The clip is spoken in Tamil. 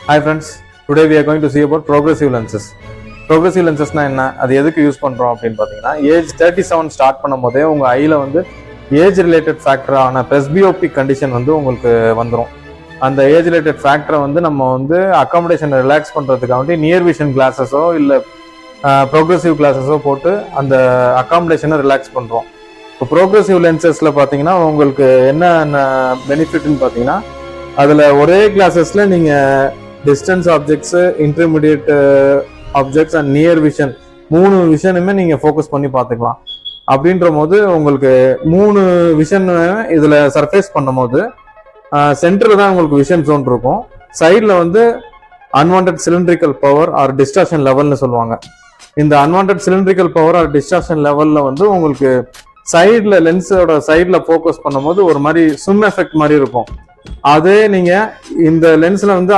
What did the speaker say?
Hi friends, today we are going to see about progressive lenses. Progressive lenses என்ன அது எதுக்கு யூஸ் பண்றோம் அப்படின்னு பார்த்தீங்கன்னா ஏஜ் 37 ஸ்டார்ட் பண்ணும் போதே உங்க ஐல வந்து ஏஜ் ரிலேட்டட் ஃபேக்டரான பெஸ்பியோபிக் கண்டிஷன் வந்து உங்களுக்கு வந்துடும். அந்த ஏஜ் ரிலேட்டட் ஃபேக்டரை வந்து நம்ம வந்து அக்காமடேஷனை ரிலாக்ஸ் பண்றதுக்காக நியர் விஷன் கிளாஸஸோ இல்லை ப்ரோக்ரெசிவ் கிளாஸஸோ போட்டு அந்த அக்காமடேஷனை ரிலாக்ஸ் பண்றோம். இப்போ ப்ரோக்ரெசிவ் லென்சஸ்ல பார்த்தீங்கன்னா உங்களுக்கு என்ன பெனிஃபிட்னு பார்த்தீங்கன்னா அதில் ஒரே கிளாஸஸ்ல நீங்க distance objects, intermediate objects and near vision மூணு விஷனுமே நீங்க ஃபோக்கஸ் பண்ணி பார்த்துக்கலாம். அப்படின்ற போது உங்களுக்கு மூணு விஷன் இதுல சர்ஃபேஸ் பண்ணும் போது சென்டர்ல தான் உங்களுக்கு விஷன் ஜோன் இருக்கும். சைட்ல வந்து unwanted cylindrical power or distortion லெவல்னு சொல்லுவாங்க. இந்த unwanted cylindrical power or distortion லெவல்ல வந்து உங்களுக்கு சைட்ல லென்ஸோட சைட்ல ஃபோக்கஸ் பண்ணும் போது ஒரு மாதிரி சும் எஃபெக்ட் மாதிரி இருக்கும். அதே நீங்க இந்த லென்ஸ்ல வந்து